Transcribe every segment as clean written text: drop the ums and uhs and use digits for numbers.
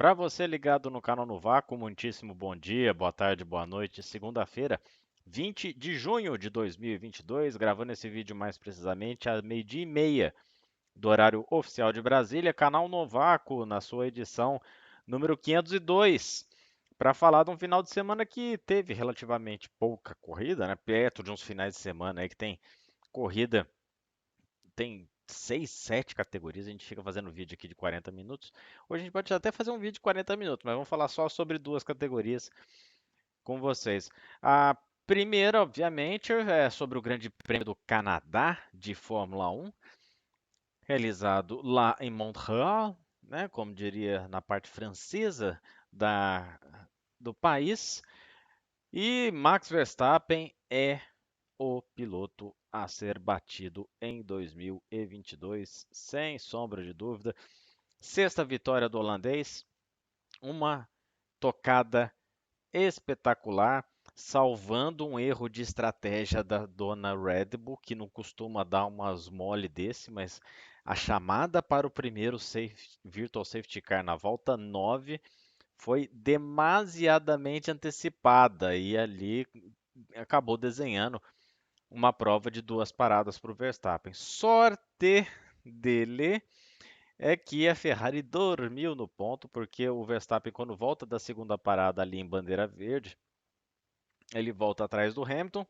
Para você ligado no canal no Vácuo, muitíssimo bom dia, boa tarde, boa noite. Segunda-feira, 20 de junho de 2022, gravando esse vídeo mais precisamente às meio-dia e meia do horário oficial de Brasília, canal Novaco, na sua edição número 502, para falar de um final de semana que teve relativamente pouca corrida, né? Perto de uns finais de semana aí que tem corrida, tem 6, 7 categorias, a gente fica fazendo vídeo aqui de 40 minutos. Hoje a gente pode até fazer um vídeo de 40 minutos, mas vamos falar só sobre duas categorias com vocês. A primeira, obviamente, é sobre o Grande Prêmio do Canadá de Fórmula 1, realizado lá em Montreal, né, como diria na parte francesa da, do país. E Max Verstappen é o piloto a ser batido em 2022, sem sombra de dúvida. Sexta vitória do holandês, uma tocada espetacular, salvando um erro de estratégia da dona Red Bull, que não costuma dar umas mole desse, mas a chamada para o primeiro Virtual Safety Car na volta 9 foi demasiadamente antecipada e ali acabou desenhando uma prova de duas paradas para o Verstappen. Sorte dele é que a Ferrari dormiu no ponto, porque o Verstappen, quando volta da segunda parada ali em bandeira verde, ele volta atrás do Hamilton,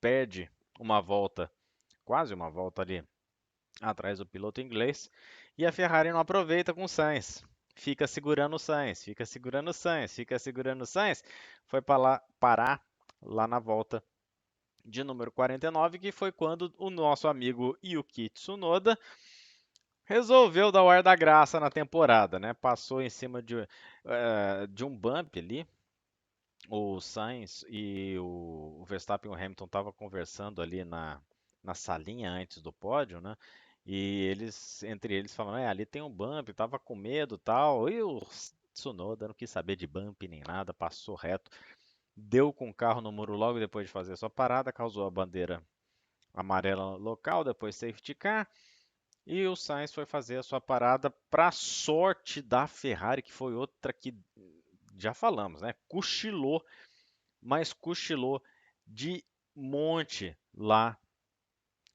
perde uma volta, quase uma volta ali atrás do piloto inglês, e a Ferrari não aproveita com o Sainz. Fica segurando o Sainz, fica segurando o Sainz, fica segurando o Sainz. Foi para lá, parar lá na volta de número 49, que foi quando o nosso amigo Yuki Tsunoda resolveu dar o ar da graça na temporada, né? Passou em cima de um bump ali. O Sainz e o Verstappen e o Hamilton estavam conversando ali na salinha antes do pódio, né? E entre eles falando, ali tem um bump, tava com medo, tal. E o Tsunoda não quis saber de bump nem nada, passou reto, deu com o carro no muro logo depois de fazer sua parada, causou a bandeira amarela local, depois safety car. E o Sainz foi fazer a sua parada para sorte da Ferrari, que foi outra que já falamos, né? Cochilou, mas cochilou de monte lá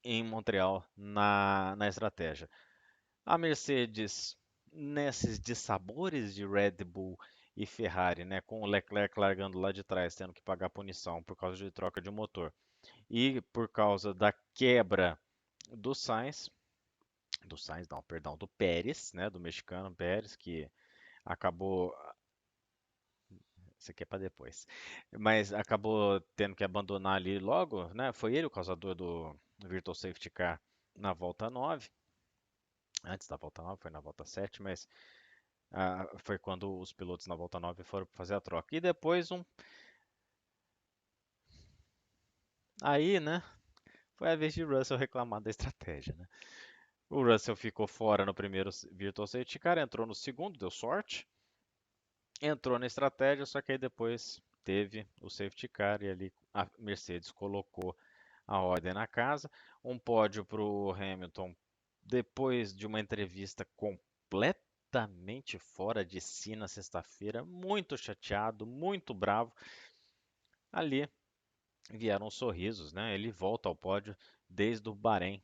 em Montreal na estratégia. A Mercedes, nesses dissabores de Red Bull e Ferrari, né, com o Leclerc largando lá de trás, tendo que pagar punição por causa de troca de motor, e por causa da quebra do Sainz, não, perdão, do Pérez, né, do mexicano Pérez, que acabou, isso aqui é para depois, mas acabou tendo que abandonar ali logo, né, foi ele o causador do Virtual Safety Car na volta 9, antes da volta 9, foi na volta 7, mas foi quando os pilotos na volta 9 foram fazer a troca. E depois aí, né, foi a vez de Russell reclamar da estratégia, né. O Russell ficou fora no primeiro Virtual Safety Car, entrou no segundo, deu sorte, entrou na estratégia, só que aí depois teve o safety car e ali a Mercedes colocou a ordem na casa. Um pódio para o Hamilton depois de uma entrevista completamente fora de si na sexta-feira, muito chateado, muito bravo. Ali vieram os sorrisos, né? Ele volta ao pódio desde o Bahrein.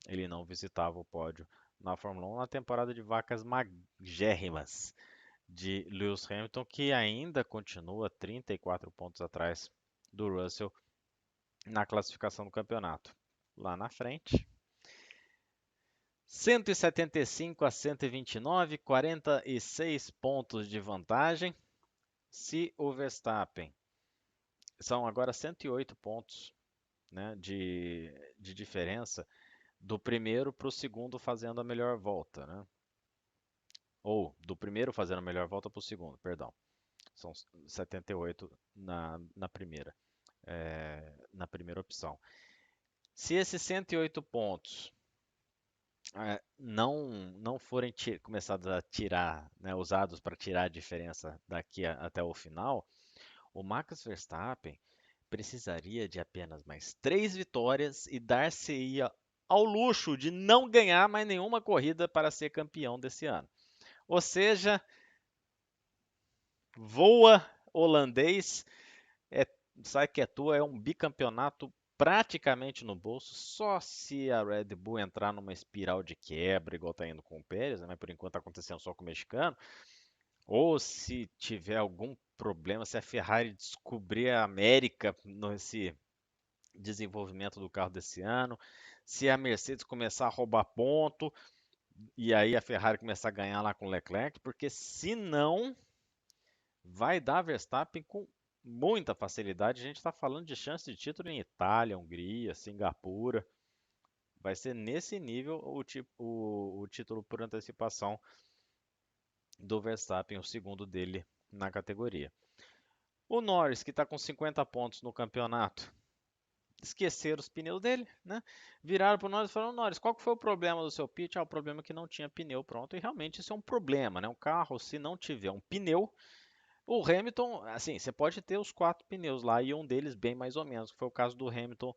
Ele não visitava o pódio na Fórmula 1 na temporada de vacas magérrimas de Lewis Hamilton, que ainda continua 34 pontos atrás do Russell na classificação do campeonato. Lá na frente, 175 a 129, 46 pontos de vantagem. Se o Verstappen são agora 108 pontos, né, de diferença do primeiro para o segundo fazendo a melhor volta, né? Ou do primeiro fazendo a melhor volta para o segundo, perdão. São 78 na primeira opção. Se esses 108 pontos não forem começados a tirar, né, usados para tirar a diferença até o final, o Max Verstappen precisaria de apenas mais 3 vitórias e dar-se-ia ao luxo de não ganhar mais nenhuma corrida para ser campeão desse ano. Ou seja, Voa, holandês. É, sabe que é tua, é um bicampeonato praticamente no bolso, só se a Red Bull entrar numa espiral de quebra, igual tá indo com o Pérez, né? Mas por enquanto tá acontecendo só com o mexicano, ou se tiver algum problema, se a Ferrari descobrir a América nesse desenvolvimento do carro desse ano, se a Mercedes começar a roubar ponto e aí a Ferrari começar a ganhar lá com o Leclerc, porque se não, vai dar Verstappen com muita facilidade. A gente está falando de chance de título em Itália, Hungria, Singapura. Vai ser nesse nível o título por antecipação do Verstappen, o segundo dele na categoria. O Norris, que está com 50 pontos no campeonato, esqueceram os pneus dele, né? Viraram para o Norris e falaram: Norris, qual que foi o problema do seu pit? Ah, o problema é que não tinha pneu pronto. E realmente isso é um problema, né? Um carro, se não tiver um pneu, o Hamilton, assim, você pode ter os quatro pneus lá e um deles bem mais ou menos, que foi o caso do Hamilton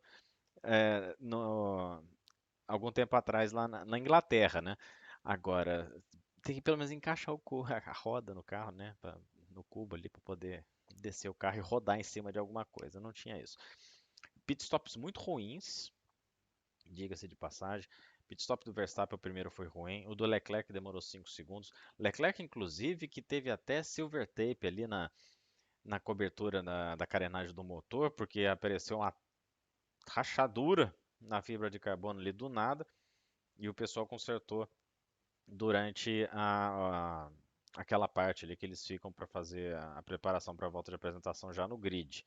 algum tempo atrás lá na Inglaterra, né? Agora, tem que pelo menos encaixar a roda no carro, né? No cubo ali para poder descer o carro e rodar em cima de alguma coisa. Não tinha isso. Pitstops muito ruins, diga-se de passagem. Pitstop do Verstappen, o primeiro foi ruim. O do Leclerc demorou 5 segundos. Leclerc, inclusive, que teve até silver tape ali na cobertura da carenagem do motor, porque apareceu uma rachadura na fibra de carbono ali do nada e o pessoal consertou durante aquela parte ali que eles ficam para fazer a preparação para a volta de apresentação já no grid.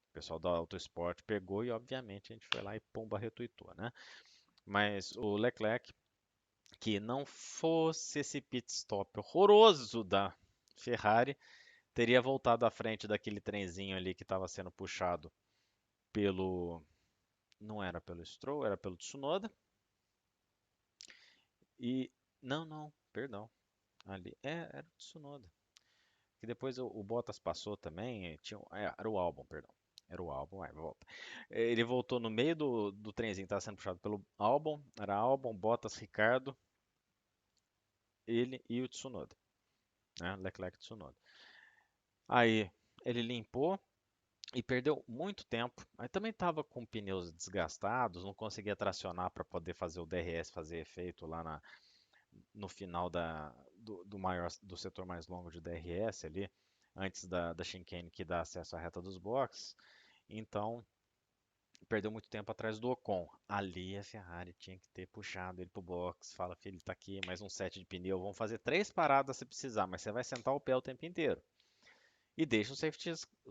O pessoal da Autosport pegou e, obviamente, a gente foi lá e pumba retuitou, né? Mas o Leclerc, que não fosse esse pit stop horroroso da Ferrari, teria voltado à frente daquele trenzinho ali que estava sendo puxado pelo. Não era pelo Stroll, era pelo Tsunoda. E. Não, não, perdão. Ali. Era o Tsunoda. Que depois o Bottas passou também. Era o Albon, perdão. Era o Albon, volta. Ele voltou no meio do trenzinho que estava sendo puxado pelo Albon. Era Albon, Bottas, Ricardo, ele e o Tsunoda. Né? Leclerc e Tsunoda. Aí ele limpou e perdeu muito tempo. Aí também estava com pneus desgastados, não conseguia tracionar para poder fazer o DRS fazer efeito lá no final do setor mais longo de DRS ali, antes da chicane que dá acesso à reta dos boxes. Então, perdeu muito tempo atrás do Ocon. Ali a Ferrari tinha que ter puxado ele pro box. Fala, filho, tá aqui, mais um set de pneu. Vamos fazer 3 paradas se precisar, mas você vai sentar o pé o tempo inteiro. E deixa os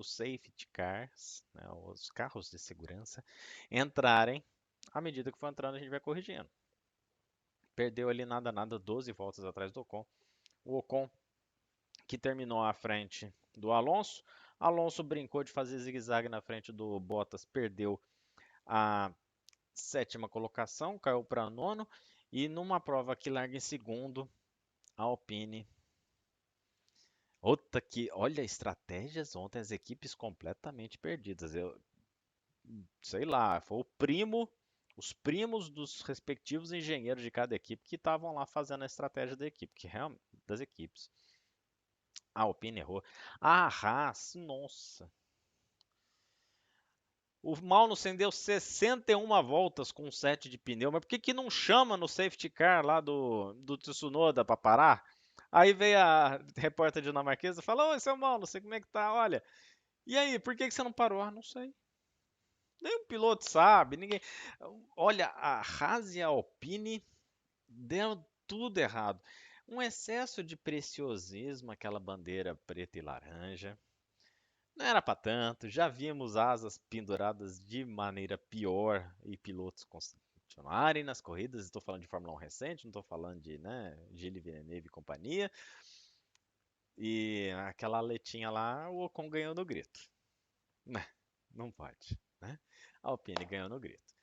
safety cars, né, os carros de segurança, entrarem. À medida que for entrando, a gente vai corrigindo. Perdeu ali nada, nada, 12 voltas atrás do Ocon. O Ocon que terminou à frente do Alonso. Alonso brincou de fazer zigue-zague na frente do Bottas, perdeu a sétima colocação, caiu para nono. E numa prova que larga em segundo, a Alpine. Outra que, olha, estratégias ontem, as equipes completamente perdidas. Eu sei lá, foi os primos dos respectivos engenheiros de cada equipe que estavam lá fazendo a estratégia da equipe, que realmente das equipes. A Alpine errou. A Haas, nossa. O Magnussen deu 61 voltas com 7 de pneu, mas por que que não chama no safety car lá do Tsunoda para parar? Aí veio a repórter dinamarquesa e falou: Ô, seu Magnussen, como é que tá? Olha, e aí, por que que você não parou? Ah, não sei. Nem o piloto sabe, ninguém. Olha, a Haas e a Alpine deu tudo errado. Um excesso de preciosismo, aquela bandeira preta e laranja. Não era para tanto, já vimos asas penduradas de maneira pior e pilotos continuarem nas corridas. Estou falando de Fórmula 1 recente, não estou falando de, né, Gilles Villeneuve e companhia. E aquela aletinha lá, o Ocon ganhou no grito. Né, não pode, né? A Alpine ganhou no grito.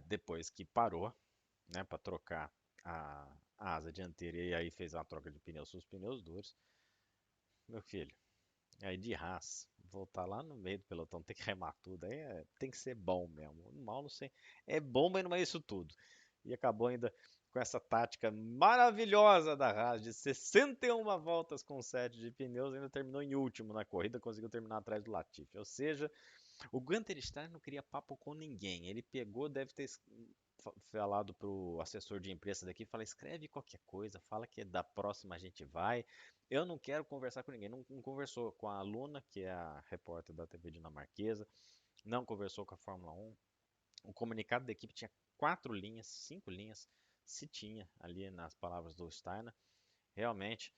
Depois que parou, né, para trocar a asa dianteira e aí fez uma troca de pneus para os pneus duros. Meu filho, aí de Haas, voltar lá no meio do pelotão, ter que remar tudo, aí tem que ser bom mesmo. Mal não sei. É bom, mas não é isso tudo. E acabou ainda com essa tática maravilhosa da Haas de 61 voltas com 7 de pneus, ainda terminou em último na corrida, conseguiu terminar atrás do Latifi. Ou seja, o Gunther Steiner não queria papo com ninguém. Ele pegou, deve ter falado pro assessor de imprensa daqui, fala, escreve qualquer coisa, fala que da próxima a gente vai. Eu não quero conversar com ninguém. Não conversou com a Luna, que é a repórter da TV dinamarquesa, não conversou com a Fórmula 1. O comunicado da equipe tinha 4 linhas, 5 linhas, se tinha ali nas palavras do Steiner. Realmente,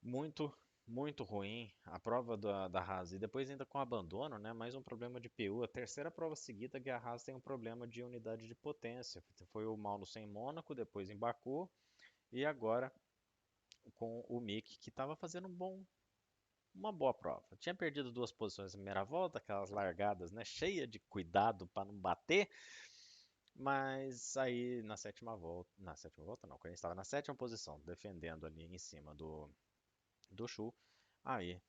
muito, muito ruim a prova da Haas. E depois ainda com abandono, né? Mais um problema de PU. A terceira prova seguida que a Haas tem um problema de unidade de potência. Foi o Magnussen em Mônaco, depois em Baku e agora com o Mick, que estava fazendo uma boa prova. Tinha perdido 2 posições na primeira volta, aquelas largadas, né? Cheia de cuidado para não bater. Mas aí na sétima volta não, quando a gente estava na sétima posição, defendendo ali em cima do Chu, aí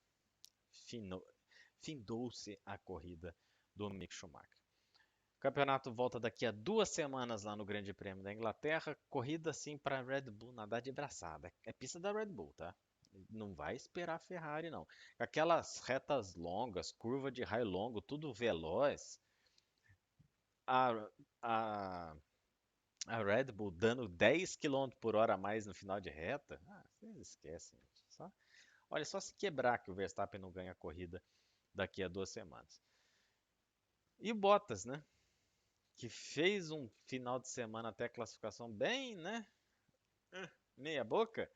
findou-se a corrida do Mick Schumacher. O campeonato volta daqui a 2 semanas lá no Grande Prêmio da Inglaterra. Corrida assim para Red Bull nadar de braçada. É pista da Red Bull, tá? Não vai esperar a Ferrari, não. Aquelas retas longas, curva de raio longo, tudo veloz. A, a, a Red Bull dando 10 km por hora a mais no final de reta. Ah, vocês esquecem. Olha, só se quebrar que o Verstappen não ganha a corrida daqui a 2 semanas. E o Bottas, né? Que fez um final de semana até a classificação bem, né? Meia boca,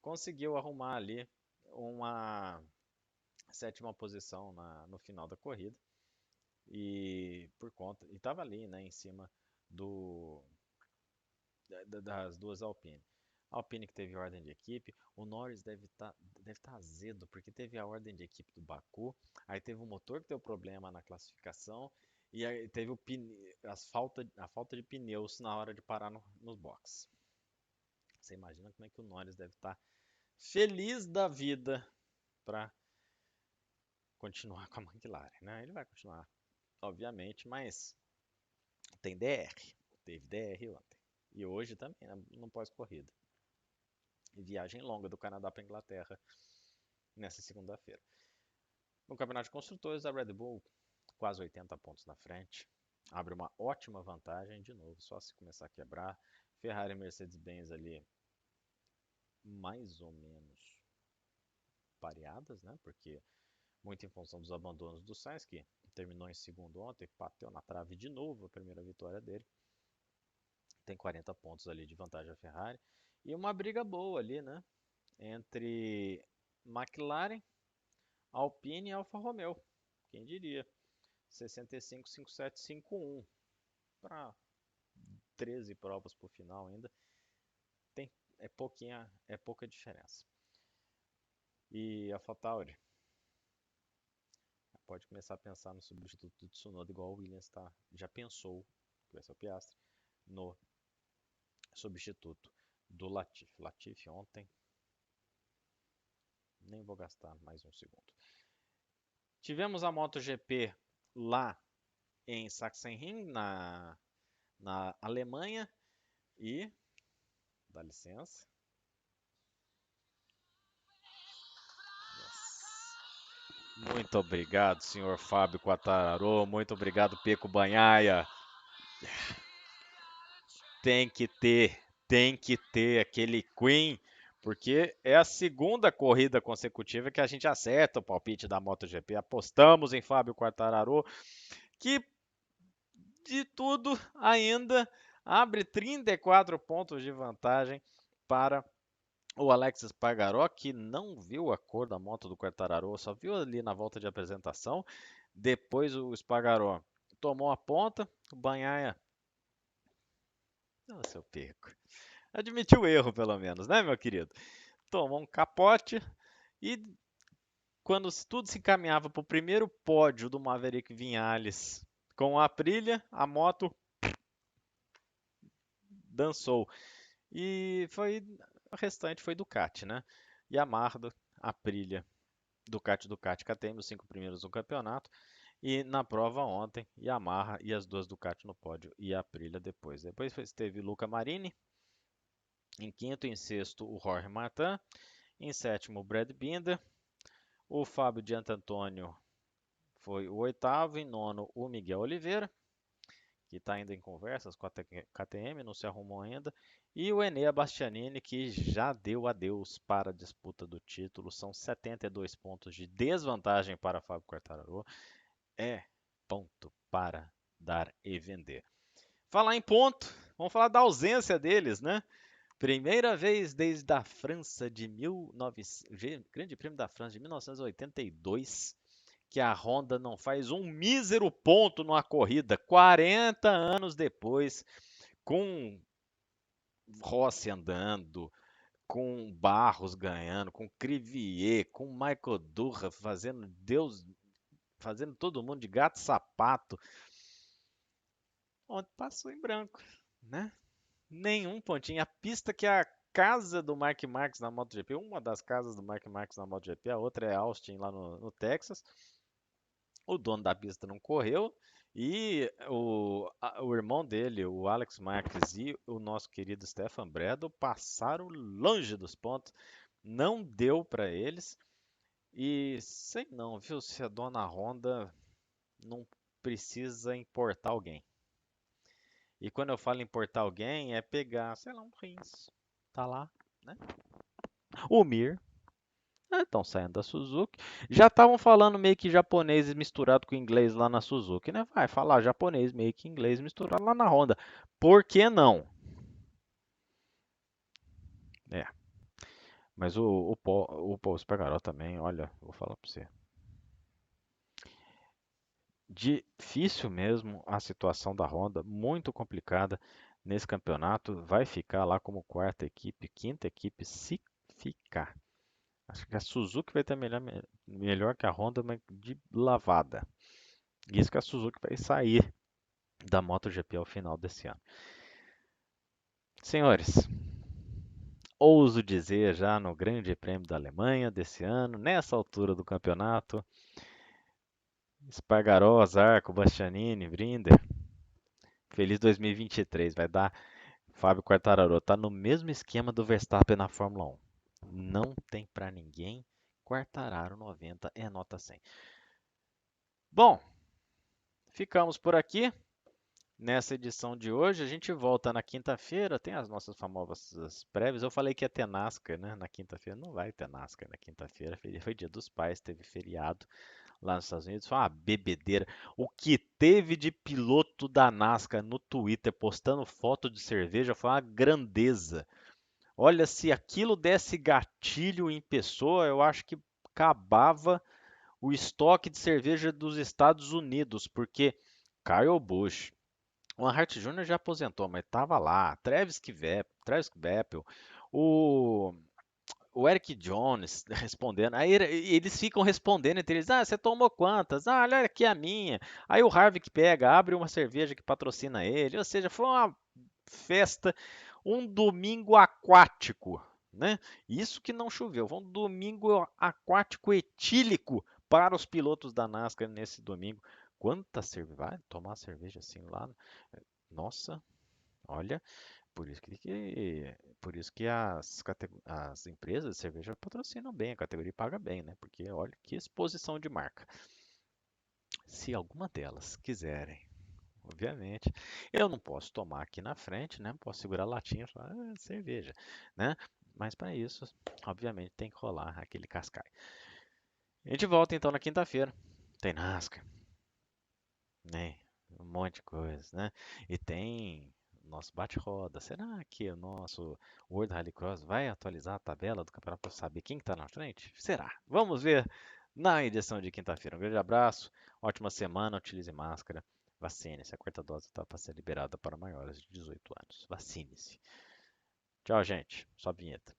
conseguiu arrumar ali uma sétima posição no final da corrida e por conta e estava ali, né, em cima do das duas Alpine. A Alpine que teve ordem de equipe, o Norris deve tá azedo porque teve a ordem de equipe do Baku, aí teve o motor que deu problema na classificação e aí teve a falta de pneus na hora de parar nos boxes. Você imagina como é que o Norris deve estar feliz da vida para continuar com a McLaren, né? Ele vai continuar, obviamente, mas tem DR. Teve DR ontem. E hoje também, né? No pós-corrida. E viagem longa do Canadá para Inglaterra nessa segunda-feira. No Campeonato de Construtores, a Red Bull quase 80 pontos na frente. Abre uma ótima vantagem, de novo, só se começar a quebrar. Ferrari e Mercedes-Benz ali mais ou menos pareadas, né? Porque muito em função dos abandonos do Sainz, que terminou em segundo ontem, bateu na trave de novo a primeira vitória dele. Tem 40 pontos ali de vantagem a Ferrari. E uma briga boa ali, né? Entre McLaren, Alpine e Alfa Romeo. Quem diria? 65, 57, 51. Para 13 provas por final ainda. É pouca diferença. E a AlphaTauri pode começar a pensar no substituto do Tsunoda, igual o Williams já pensou, que vai ser o Piastri, no substituto do Latifi. Latifi ontem, nem vou gastar mais um segundo. Tivemos a MotoGP lá em Sachsenring, na Alemanha, e, dá licença, muito obrigado, senhor Fábio Quartararo, muito obrigado, Peco Banhaia. Tem que ter, tem que ter aquele Queen, porque é a segunda corrida consecutiva que a gente acerta o palpite da MotoGP. Apostamos em Fábio Quartararo, que de tudo ainda abre 34 pontos de vantagem para o Alex Espargaró, que não viu a cor da moto do Quartararo, só viu ali na volta de apresentação. Depois o Espargaró tomou a ponta, o Banhaia. Nossa, eu perco. Admitiu o erro, pelo menos, né, meu querido? Tomou um capote e quando tudo se encaminhava para o primeiro pódio do Maverick Vinales com a Aprilia, a moto dançou. E o restante foi Ducati, né? Yamaha, Aprilia, Ducati, KTM, os 5 primeiros do campeonato. E na prova ontem, Yamaha e as duas Ducati no pódio e a Aprilia depois. Depois teve Luca Marini, em quinto e em sexto o Jorge Martin, em sétimo o Brad Binder, o Fábio de Antônio foi o oitavo, em nono o Miguel Oliveira, que está ainda em conversas com a KTM, não se arrumou ainda, e o Enea Bastianini, que já deu adeus para a disputa do título, são 72 pontos de desvantagem para Fábio Quartararo, é ponto para dar e vender. Falar em ponto, vamos falar da ausência deles, né? Primeira vez desde a França de 1900, Grande Prêmio da França de 1982, que a Honda não faz um mísero ponto numa corrida, 40 anos depois, com Rossi andando, com Barros ganhando, com Crivier, com Michael Durra fazendo Deus, fazendo todo mundo de gato e sapato. Ontem passou em branco, né? Nenhum pontinho. A pista que é a casa do Mark Marques na MotoGP, uma das casas do Mark Marques na MotoGP, a outra é Austin lá no Texas. O dono da pista não correu e o irmão dele, o Alex Marques e o nosso querido Stefan Bradl passaram longe dos pontos. Não deu para eles. E sei não, viu, se a dona Honda não precisa importar alguém. E quando eu falo importar alguém, é pegar, sei lá, um Rins. Tá lá, né? O Mir. Estão saindo da Suzuki. Já estavam falando meio que japonês misturado com inglês lá na Suzuki, né? Vai falar japonês meio que inglês misturado lá na Honda. Por que não? É. Mas o Paul Espargaró também, olha, vou falar pra você. Difícil mesmo a situação da Honda, muito complicada nesse campeonato. Vai ficar lá como quarta equipe, quinta equipe, se ficar. Acho que a Suzuki vai ter melhor que a Honda, mas de lavada. Isso que a Suzuki vai sair da MotoGP ao final desse ano. Senhores, ouso dizer já no Grande Prêmio da Alemanha desse ano, nessa altura do campeonato, Espargaró, Zarco, Bastianini, Brinder, feliz 2023, vai dar. Fábio Quartararo tá no mesmo esquema do Verstappen na Fórmula 1. Não tem para ninguém. Quartararo 90 é nota 100. Bom, ficamos por aqui nessa edição de hoje. A gente volta na quinta-feira, tem as nossas famosas prévias. Eu falei que ia ter NASCAR, né? Na quinta-feira não vai ter NASCAR na quinta-feira. Foi Dia dos Pais, teve feriado lá nos Estados Unidos. Foi uma bebedeira. O que teve de piloto da NASCAR no Twitter postando foto de cerveja foi uma grandeza. Olha, se aquilo desse gatilho em pessoa, eu acho que acabava o estoque de cerveja dos Estados Unidos, porque Kyle Busch, o Hart Jr. já aposentou, mas estava lá. Travis Beppel, o, o Eric Jones respondendo. Aí eles ficam respondendo entre eles: Ah, você tomou quantas? Ah, olha aqui a minha. Aí o Harvick pega, abre uma cerveja que patrocina ele. Ou seja, foi uma festa, um domingo aquático, né? Isso que não choveu, foi um domingo aquático etílico para os pilotos da NASCAR nesse domingo. Quanta cerveja, vai tomar cerveja assim lá? Nossa, olha, por isso que as empresas de cerveja patrocinam bem, a categoria paga bem, né? Porque olha que exposição de marca. Se alguma delas quiserem, obviamente, eu não posso tomar aqui na frente, né? Não posso segurar a latinha e falar, cerveja, né? Mas para isso, obviamente, tem que rolar aquele cascai. A gente volta então na quinta-feira. Tem NASCAR, né? Um monte de coisa, né? E tem nosso bate-roda. Será que o nosso World Rallycross vai atualizar a tabela do campeonato para saber quem está na frente? Será? Vamos ver na edição de quinta-feira. Um grande abraço, ótima semana, utilize máscara, vacine-se. A quarta dose está para ser liberada para maiores de 18 anos. Vacine-se. Tchau, gente. Só a vinheta.